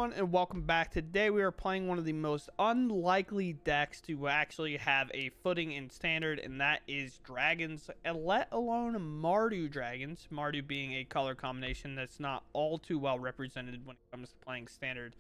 everyone, and welcome back. Today we are playing one of the most unlikely decks to actually have a footing in standard, and that is dragons, let alone Mardu dragons. Mardu being a color combination that's not all too well represented when it comes to playing standard,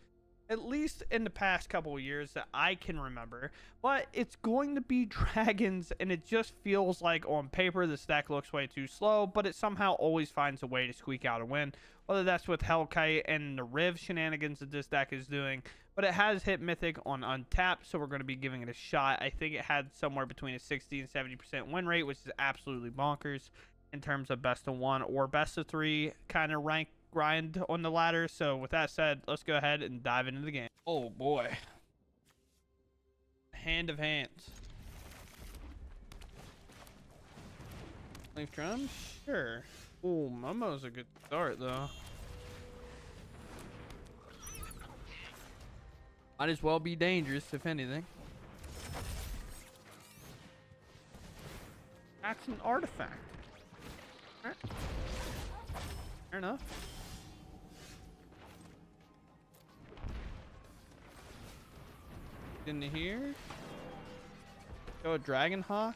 at least in the past couple of years that I can remember. But it's going to be dragons, and it just feels like on paper this deck looks way too slow, but it somehow always finds a way to squeak out a win, whether that's with Hellkite and the Riv shenanigans that this deck is doing. But it has hit Mythic on Untapped, so we're going to be giving it a shot. I think it had somewhere between a 60 and 70% win rate, which is absolutely bonkers in terms of best of one or best of three kind of rank grind on the ladder. So with that said, let's go ahead and dive into the game. Oh boy, hand of hands. Leaf drums, sure. Oh, Momo's a good start though. Might as well be dangerous if anything. That's an artifact. All right. Fair enough. Into here. Show a Dragonhawk.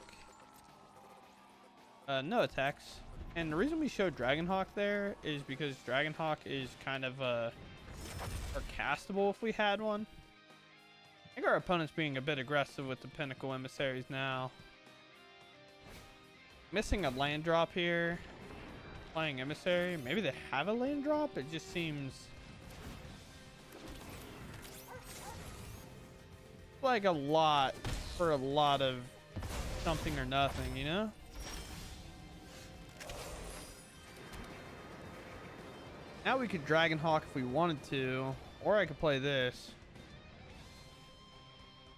No attacks. And the reason we showed Dragonhawk there is because Dragonhawk is kind of castable if we had one. I think our opponent's being a bit aggressive with the Pinnacle Emissaries now. Missing a land drop here. Playing Emissary. Maybe they have a land drop. It just seems like a lot for a lot of something or nothing, you know? Now we could Dragonhawk if we wanted to, or I could play this.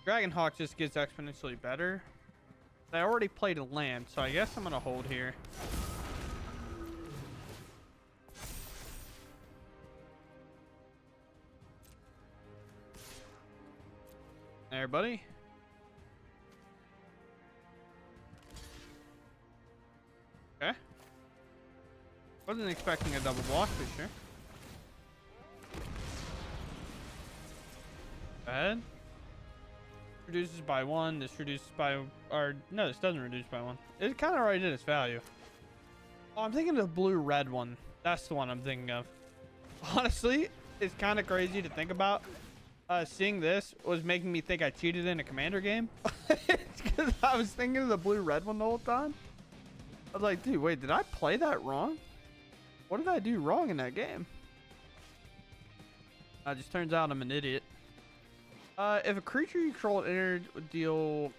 Dragonhawk just gets exponentially better. I already played a land, so I guess I'm gonna hold here. There, buddy. Okay. Wasn't expecting a double block for sure. Go ahead. Reduces by one. This reduces by, or no, this doesn't reduce by one. It kind of already did its value. Oh, I'm thinking of the blue-red one. That's the one I'm thinking of. Honestly, it's kind of crazy to think about. Seeing this was making me think I cheated in a commander game. Because I was thinking of the blue-red one the whole time. I was like, dude, wait, did I play that wrong? What did I do wrong in that game? It just turns out I'm an idiot. If a creature you control entered would deal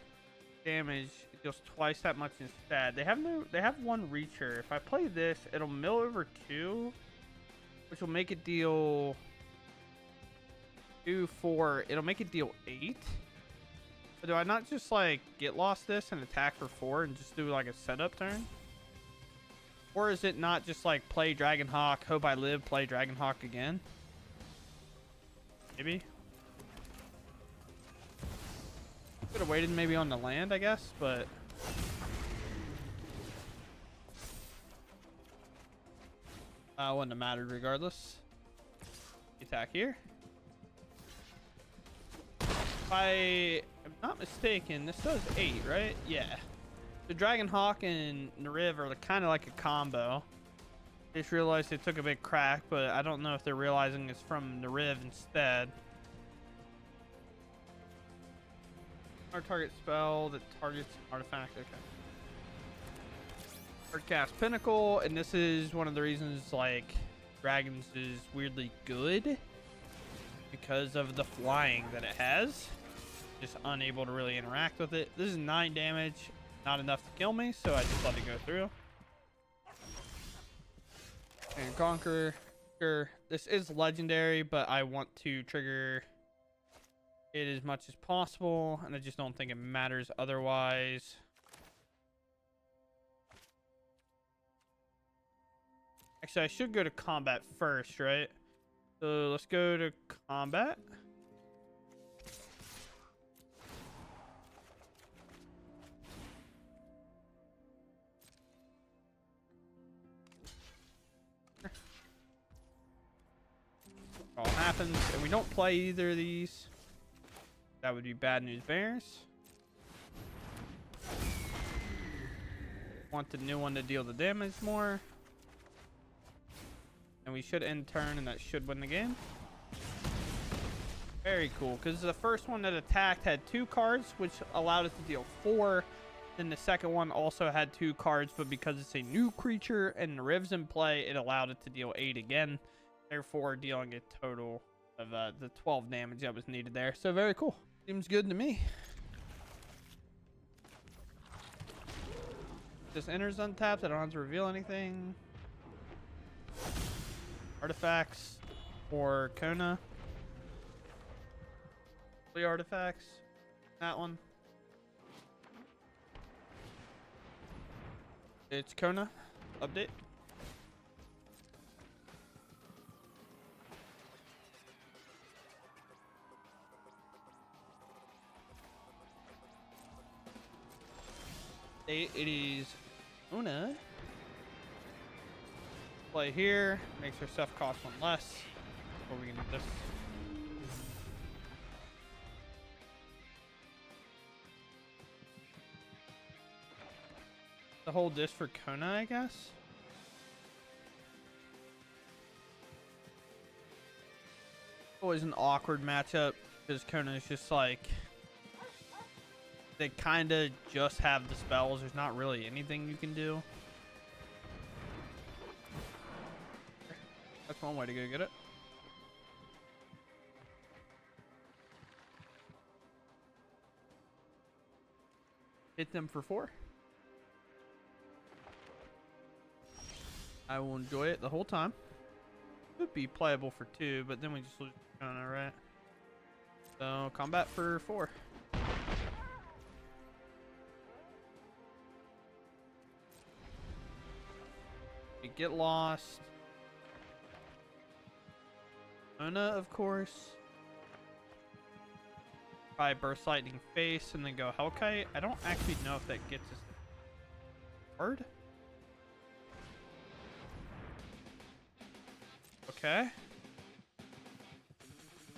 damage, it deals twice that much instead. They have one reacher. If I play this, it'll mill over 2, which will make it deal 2, 4. It'll make it deal 8. But do I not just like get lost this and attack for 4 and just do like a setup turn? Or is it not just like play Dragonhawk, hope I live, play Dragonhawk again? Maybe. Could have waited maybe on the land, I guess, but wouldn't have mattered regardless. Attack here. If I am not mistaken, this does 8, right? Yeah. The Dragonhawk and the Riv are kind of like a combo. I just realized they took a big crack, but I don't know if they're realizing it's from the Riv instead. Our target spell that targets artifact. Okay. Hard cast Pinnacle, and this is one of the reasons like Dragons is weirdly good because of the flying that it has. Just unable to really interact with it. This is 9 damage. Not enough to kill me, so I just let it go through. And Conqueror. Sure, this is legendary, but I want to trigger it as much as possible, and I just don't think it matters otherwise. Actually, I should go to combat first, right? So let's go to combat. All happy. happens and we don't play either of these, that would be bad news bears. Want the new one to deal the damage more. And we should end turn, and that should win the game. Very cool, because the first one that attacked had 2 cards, which allowed it to deal 4. Then the second one also had 2 cards, but because it's a new creature and the Riv's in play, it allowed it to deal 8 again. Therefore, dealing a total of the 12 damage that was needed there. So very cool. Seems good to me. This enters untapped. I don't have to reveal anything. Artifacts for Kona. 3 artifacts. That one. It's Kona. Update. It is Una. Play here. Makes her stuff cost 1 less. Or we can do this. To hold this for Kona, I guess. Always an awkward matchup because Kona is just like, they kind of just have the spells. There's not really anything you can do. That's one way to go get it. Hit them for 4. I will enjoy it the whole time. Could be playable for 2, but then we just lose Kona, right? So combat for 4. We get lost. Kona, of course. Probably Burst Lightning face and then go Hellkite. I don't actually know if that gets us hard. Okay.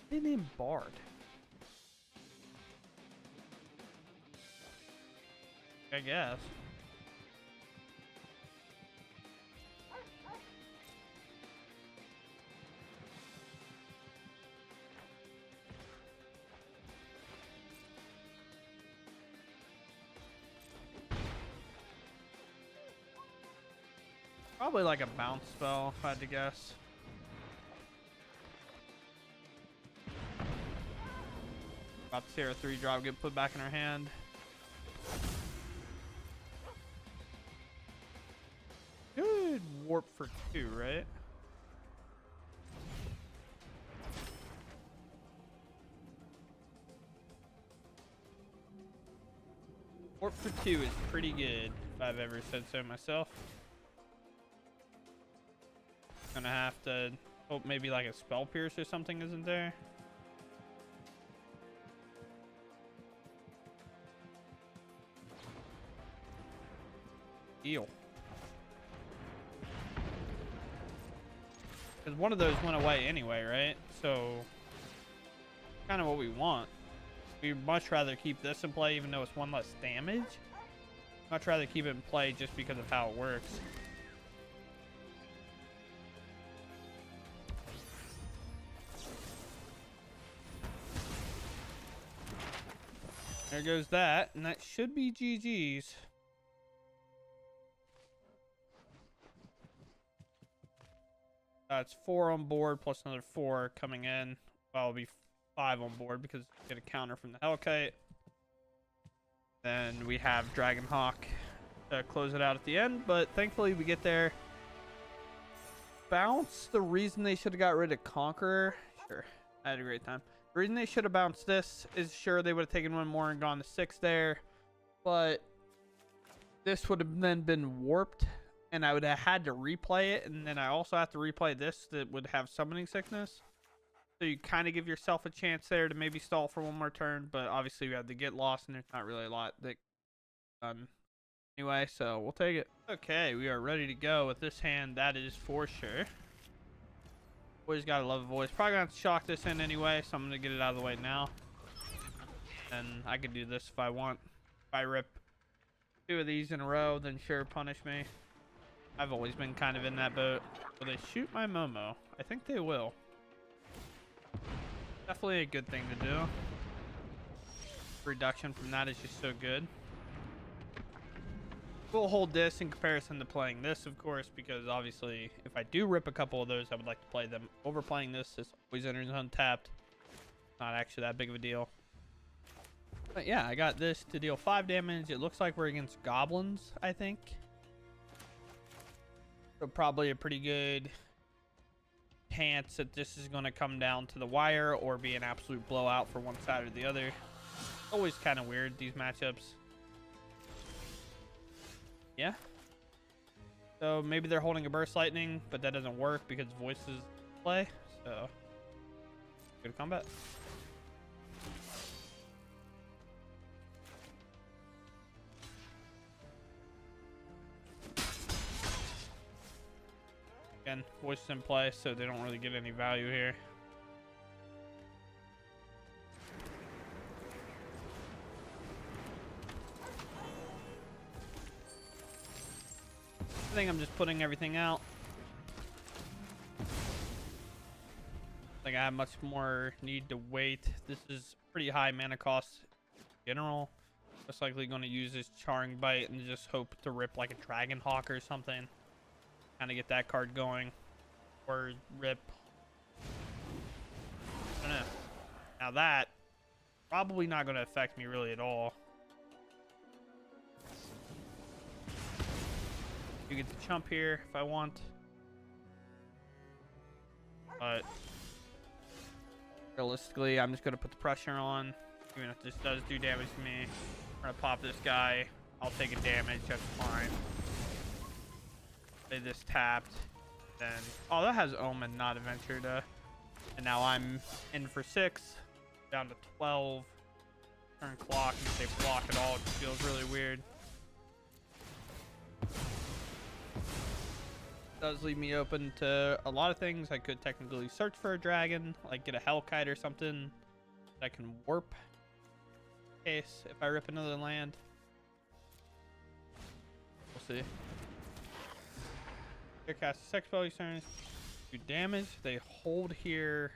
They named Bard. I guess. Probably like a bounce spell, if I had to guess. About to see our 3-drop get put back in our hand. Good warp for 2, right? Warp for 2 is pretty good, if I've ever said so myself. Gonna have to hope maybe like a spell pierce or something isn't there. Deal. Because one of those went away anyway, right? So kind of what we want. We'd much rather keep this in play even though it's 1 less damage. Much rather keep it in play just because of how it works. There goes that, and that should be GG's. It's 4 on board plus another 4 coming in. Well, it'll be 5 on board because we get a counter from the Hellkite. Then we have Dragonhawk to close it out at the end, but thankfully we get there. Bounce, the reason they should have got rid of Conqueror. Sure, I had a great time. The reason they should have bounced this is sure they would have taken 1 more and gone to 6 there, but this would have then been warped and I would have had to replay it, and then I also have to replay this that would have Summoning Sickness. So you kind of give yourself a chance there to maybe stall for 1 more turn, but obviously we have to get lost and there's not really a lot that done anyway, so we'll take it. Okay, we are ready to go with this hand, that is for sure. Always gotta love a voice. Probably gonna have to shock this in anyway, so I'm gonna get it out of the way now. And I could do this if I want. If I rip 2 of these in a row, then sure, punish me. I've always been kind of in that boat. Will they shoot my Momo? I think they will. Definitely a good thing to do. Reduction from that is just so good. We'll hold this in comparison to playing this, of course, because obviously if I do rip a couple of those, I would like to play them. Overplaying this always enters untapped. Not actually that big of a deal. But yeah, I got this to deal 5 damage. It looks like we're against goblins, I think. So probably a pretty good chance that this is going to come down to the wire or be an absolute blowout for one side or the other. Always kind of weird, these matchups. Yeah. So maybe they're holding a burst lightning, but that doesn't work because voices play. So good combat. Again, voices in play, so they don't really get any value here. I think I'm just putting everything out. I think I have much more need to wait. This is pretty high mana cost in general. Most likely going to use this Charring Bite and just hope to rip like a Dragon Hawk or something. Kind of get that card going. Or rip. I don't know. Now that, probably not going to affect me really at all. You get to chump here if I want. But realistically, I'm just going to put the pressure on. Even if this does do damage to me. I'm going to pop this guy. I'll take a damage. That's fine. Play this tapped. Then, oh, that has Omen, not Adventure. And now I'm in for 6. Down to 12. Turn clock. And if they block at all, it just feels really weird. Does leave me open to a lot of things. I could technically search for a dragon, like get a Hellkite or something that I can warp. In case if I rip another land, we'll see. Here, cast a sex spell. You do damage. They hold here.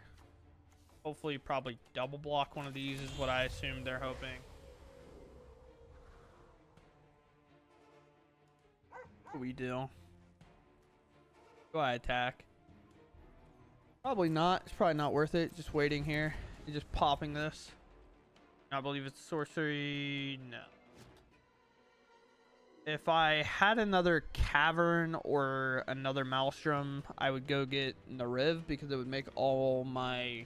Hopefully, probably double block one of these is what I assume they're hoping. What do we do? Do I attack? Probably not. It's probably not worth it. Just waiting here. And just popping this. I believe it's sorcery. No. If I had another cavern or another maelstrom, I would go get Nariv because it would make all my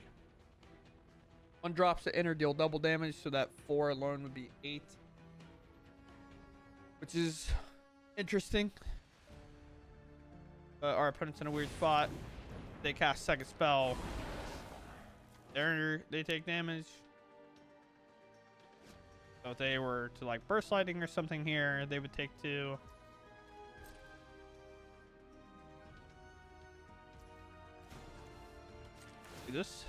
1-drops to enter deal double damage. So that 4 alone would be 8. Which is interesting. Our opponent's in a weird spot. They cast second spell. They take damage. So if they were to like burst lightning or something here, they would take 2. Do this.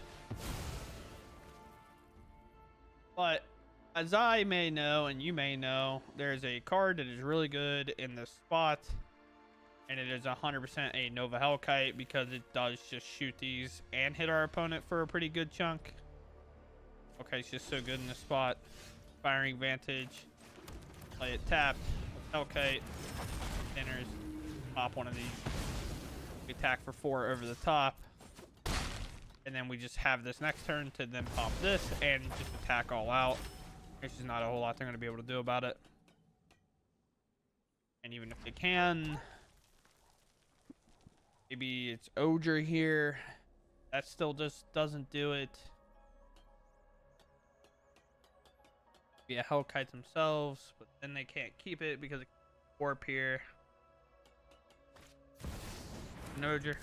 But as I may know, and you may know, there's a card that is really good in this spot. And it is 100% a Nova Hellkite because it does just shoot these and hit our opponent for a pretty good chunk. Okay, it's just so good in this spot. Firing advantage. Play it tapped. Hellkite. Enters. Pop one of these. We attack for 4 over the top. And then we just have this next turn to then pop this and just attack all out. There's just not a whole lot they're going to be able to do about it. And even if they can... Maybe it's Ogre here. That still just doesn't do it. Maybe a Hellkite themselves, but then they can't keep it because of warp here. An Ogre.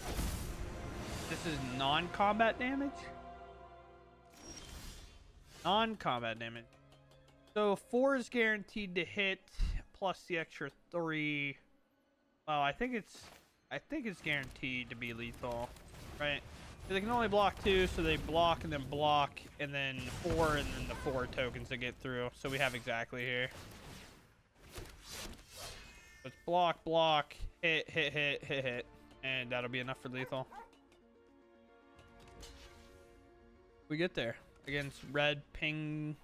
This is non-combat damage? Non-combat damage. So 4 is guaranteed to hit, plus the extra 3. Well, I think it's guaranteed to be lethal, right? They can only block 2, so they block and then 4, and then the 4 tokens to get through. So we have exactly here. Let's block, hit, and that'll be enough for lethal. We get there against red ping.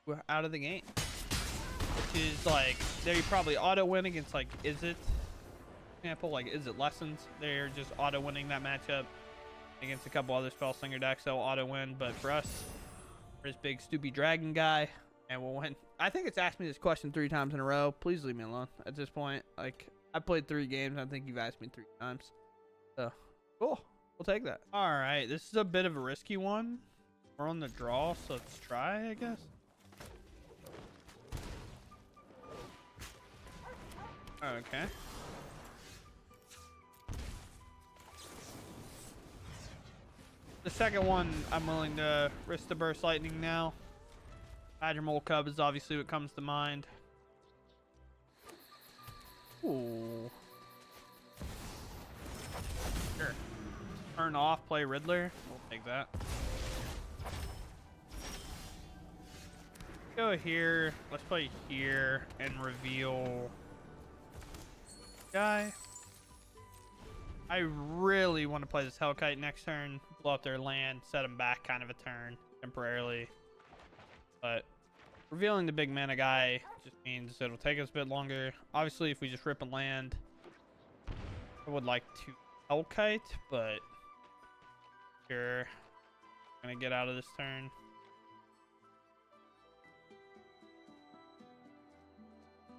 We're out of the game, which is like they probably auto win against like Is It example, like Is It Lessons. They're just auto winning that matchup against a couple other spell slinger decks. They'll auto win, but for us, we're this big stoopy dragon guy, and we'll win. I think it's asked me this question 3 times in a row. Please leave me alone at this point. Like, I played 3 games. I think you've asked me 3 times. So, cool. We'll take that. All right. This is a bit of a risky one. We're on the draw, so let's try, I guess. Okay. The second one, I'm willing to risk the burst lightning now. Badger Mole Cub is obviously what comes to mind. Ooh. Sure. Turn off, play Riddler. We'll take that. Go here. Let's play here and reveal guy. I really want to play this Hellkite next turn. Blow up their land, set them back kind of a turn temporarily. But revealing the big mana guy just means it'll take us a bit longer. Obviously, if we just rip a land, I would like to Hellkite, but sure. I'm gonna get out of this turn.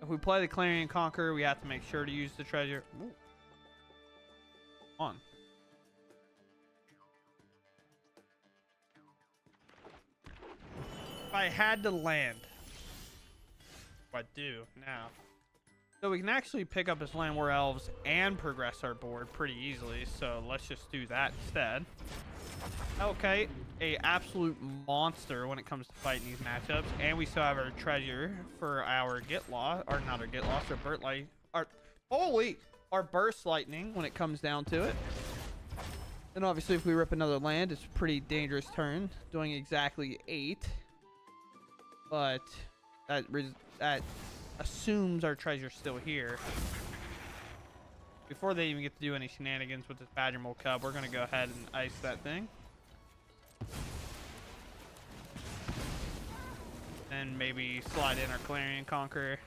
If we play the Clarion Conqueror, we have to make sure to use the treasure. Ooh. On. If I had to land, what do now? So we can actually pick up his Land War Elves and progress our board pretty easily. So let's just do that instead. Okay, a absolute monster when it comes to fighting these matchups, and we still have our treasure for our get lost, or not our get lost, our burst light, our burst lightning when it comes down to it. And obviously, if we rip another land, it's a pretty dangerous turn, doing exactly 8. But that assumes our treasure's still here. Before they even get to do any shenanigans with this Badger Mole Cub, we're gonna go ahead and ice that thing. And maybe slide in our Clarion Conqueror.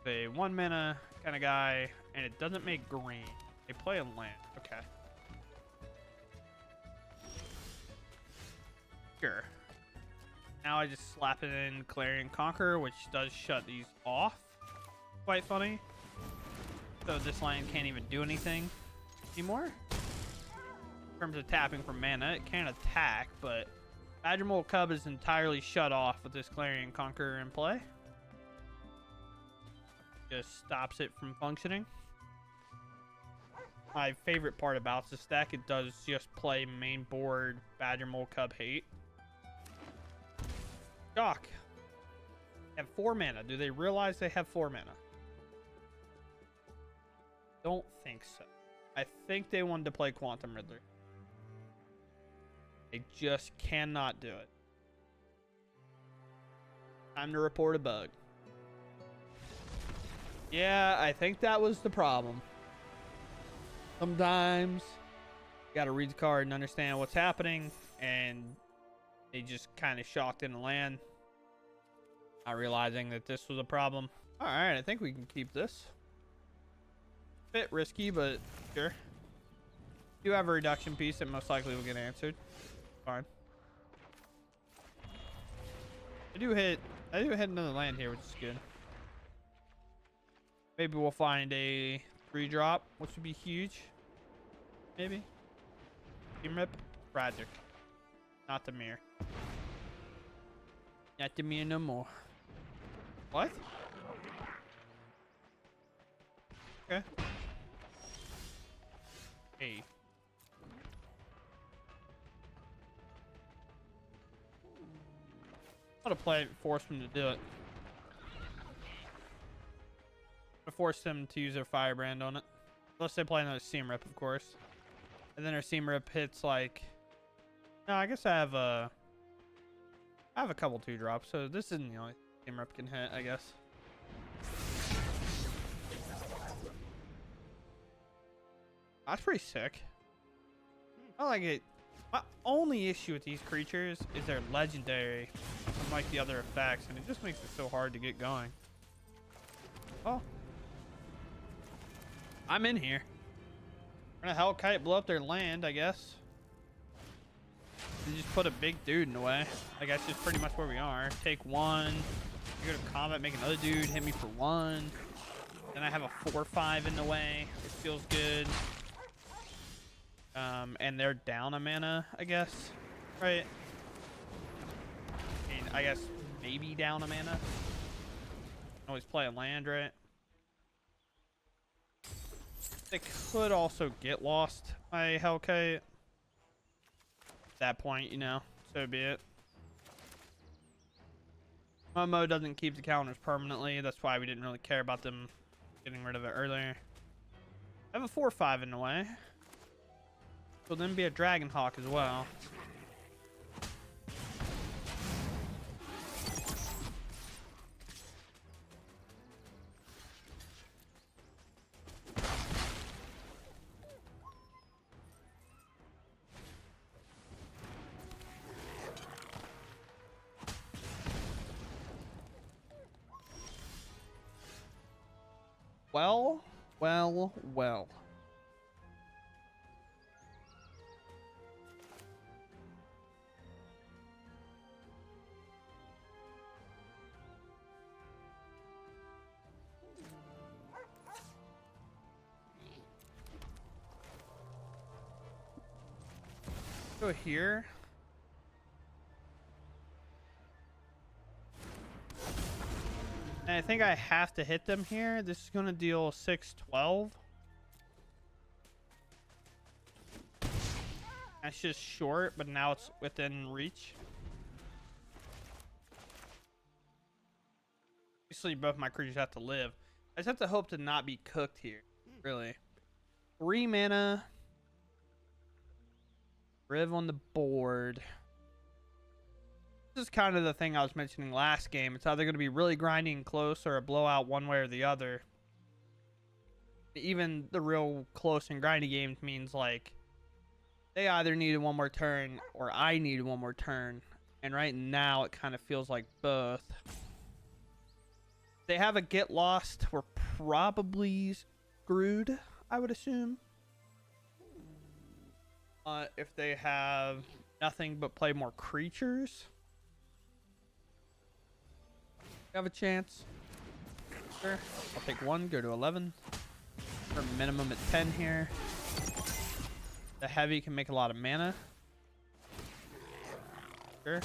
A 1 mana kind of guy, and it doesn't make green. They play a land. Okay. Sure. Now I just slap it in Clarion Conqueror, which does shut these off. Quite funny. So this land can't even do anything anymore. In terms of tapping for mana, it can attack, but Badger Mole Cub is entirely shut off with this Clarion Conqueror in play. Just stops it from functioning. My favorite part about this deck, it does just play main board Badger Mole Cub hate. Shock. Have 4 mana. Do they realize they have 4 mana? Don't think so. I think they wanted to play Quantum Riddler. They just cannot do it. Time to report a bug. Yeah, I think that was the problem. Sometimes you gotta read the card and understand what's happening, and they just kind of shocked in the land, not realizing that this was a problem. All right, I think we can keep this. Bit risky, but sure. You have a reduction piece that most likely will get answered. Fine. I do hit another land here, which is good. Maybe we'll find a 3-drop, which would be huge. Maybe. Team Rip. Tragic. Not the mirror. Not the mirror no more. What? Okay. Hey. I'm gonna play it and force them to do it. I force them to use their Firebrand on it. Unless they play another Steam Rip, of course. And then our Seam Rip hits like... No, I guess I have a couple 2-drops, so this isn't the only Seam Rip can hit, I guess. That's pretty sick. I like it. My only issue with these creatures is they're legendary, unlike the other effects, and it just makes it so hard to get going. Oh. I'm in here. We're gonna Hellkite blow up their land, I guess. And just put a big dude in the way. Like, that's just pretty much where we are. Take one. Go to combat, make another dude hit me for 1. Then I have a 4/5 in the way. It feels good. And they're down a mana, I guess. Right? I mean, I guess maybe down a mana. Always play a land, right? They could also get lost by Hellkite. At that point, you know, so be it. Momo doesn't keep the counters permanently. That's why we didn't really care about them getting rid of it earlier. I have a 4/5 in the way. Will then be a Dragon Hawk as well. Well. Go here. And I think I have to hit them here. This is going to deal 6/12. That's just short, but now it's within reach. Obviously, both my creatures have to live. I just have to hope to not be cooked here, really. 3 mana. Riv on the board. This is kind of the thing I was mentioning last game. It's either going to be really grinding close or a blowout one way or the other. Even the real close and grindy games means like they either needed one more turn or I needed one more turn. And right now it kind of feels like both. They have a get lost. We're probably screwed, I would assume. If they have nothing but play more creatures, have a chance. Sure. I'll take 1, go to 11. For minimum at 10 here. The heavy can make a lot of mana. Sure.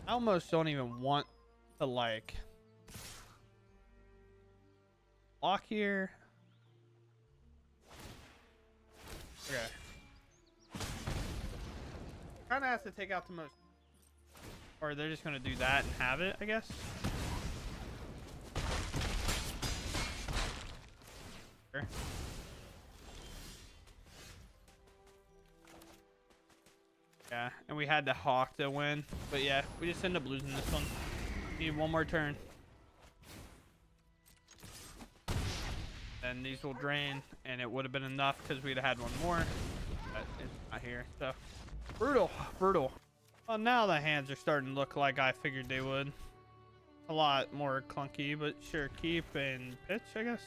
I almost don't even want to like block here. Okay. Kind of has to take out the most, or they're just gonna do that and have it, I guess. Sure. Yeah, and we had the Hawk to win, but yeah, we just end up losing this one. Need one more turn. Then these will drain, and it would have been enough because we'd have had one more, but it's not here, so. Brutal. Well, now the hands are starting to look like I figured they would. A lot more clunky, but sure, keep and pitch, I guess.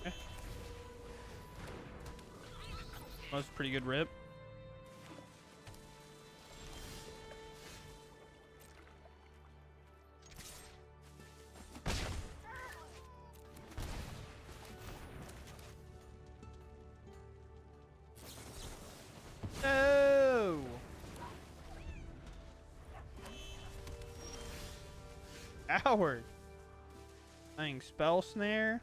Okay. That was a pretty good rip. No! Coward. Playing Spell Snare.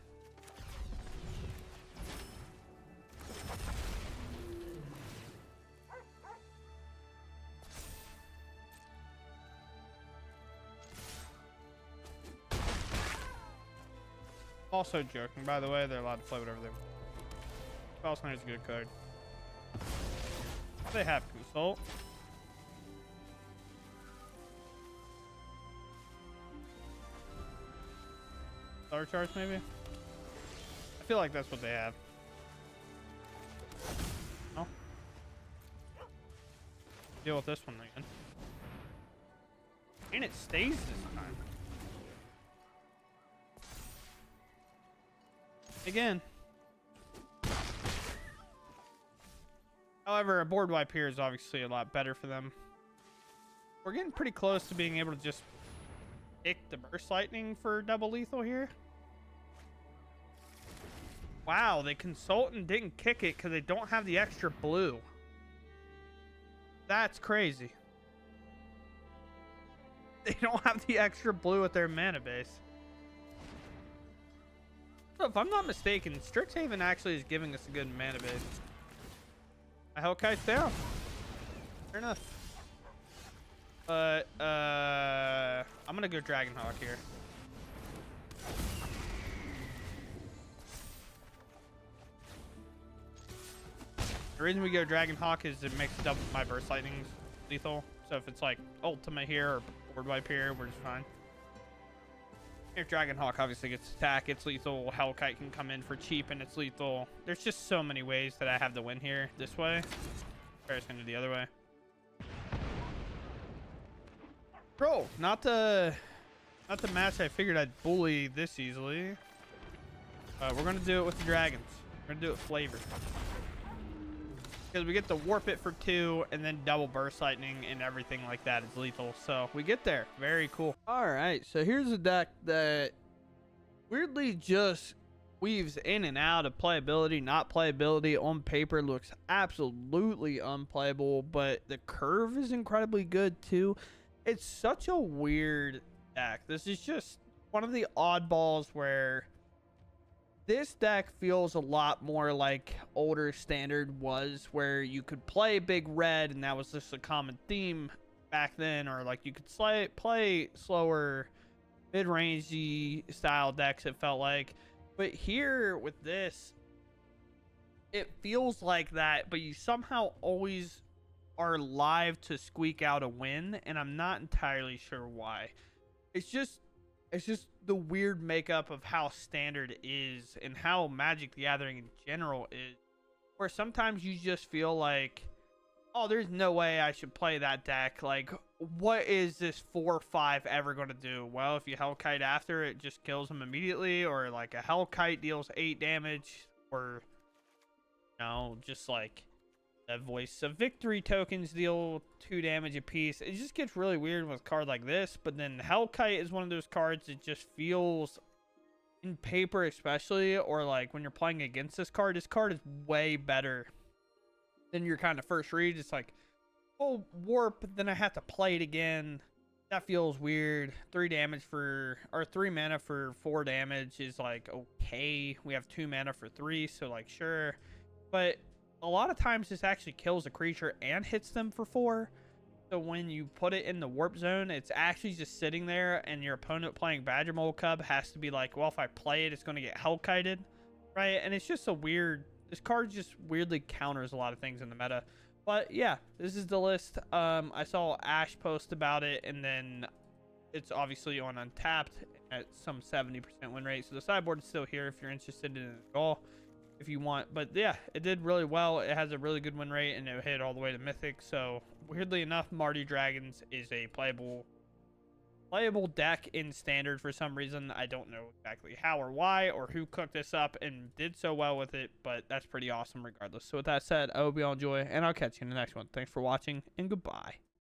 Also joking, by the way, they're allowed to play whatever they want. Spellslinger is a good card. They have Consult. Star Charge, maybe? I feel like that's what they have. Oh. Deal with this one again. And it stays this time. Again. However, a board wipe here is obviously a lot better for them. We're getting pretty close to being able to just pick the Burst Lightning for double lethal here. Wow, they consult and didn't kick it because they don't have the extra blue. That's crazy. They don't have the extra blue at their mana base. So if I'm not mistaken, Strixhaven actually is giving us a good mana base. My Hellkite's down. Fair enough. But I'm gonna go Dragonhawk here. The reason we go Dragonhawk is it makes double my Burst Lightnings lethal. So if it's like Ultima here or board wipe here, we're just fine. If Dragonhawk obviously gets attack, it's lethal. Hellkite can come in for cheap and it's lethal. There's just so many ways that I have to win here this way. Comparison to the other way. Bro, not the match I figured I'd bully this easily. We're gonna do it with the dragons. We're gonna do it flavored. Because we get to warp it for 2 and then double Burst Lightning and everything like that is lethal. So we get there. Very cool. All right. So here's a deck that weirdly just weaves in and out of playability. Not playability on paper looks absolutely unplayable, but the curve is incredibly good too. It's such a weird deck. This is just one of the oddballs where this deck feels a lot more like older Standard was, where you could play big red and that was just a common theme back then, or like you could play slower mid-rangey style decks, it felt like. But here with this, it feels like that, but you somehow always are live to squeak out a win, and I'm not entirely sure why. It's just the weird makeup of how Standard is and how Magic the Gathering in general is, where sometimes you just feel like, oh, there's no way I should play that deck. Like, what is this 4/5 ever going to do? Well, if you Hellkite after, it just kills him immediately, or like a Hellkite deals 8 damage, or, you know, just like the Voice of Victory tokens deal 2 damage apiece. It just gets really weird with a card like this. But then Hellkite is one of those cards that just feels, in paper especially, or like when you're playing against this card is way better than your kind of first read. It's like, oh, warp, then I have to play it again. That feels weird. 3 damage for, or 3 mana for 4 damage is like, okay. We have 2 mana for 3, so like, sure. But a lot of times this actually kills a creature and hits them for 4. So when you put it in the warp zone, it's actually just sitting there, and your opponent playing Badger Mole Cub has to be like, well, if I play it, it's going to get Hellkited, right? And it's just a weird, this card just weirdly counters a lot of things in the meta. But yeah, this is the list. I saw Ash post about it, and then it's obviously on Untapped at some 70% win rate. So the sideboard is still here if you're interested in it at all, if you want. But yeah, it did really well. It has a really good win rate, and it hit all the way to Mythic. So weirdly enough, Mardu Dragons is a playable deck in Standard for some reason. I don't know exactly how or why or who cooked this up and did so well with it, but that's pretty awesome regardless. So with that said, I hope you all enjoy, and I'll catch you in the next one. Thanks for watching, and goodbye.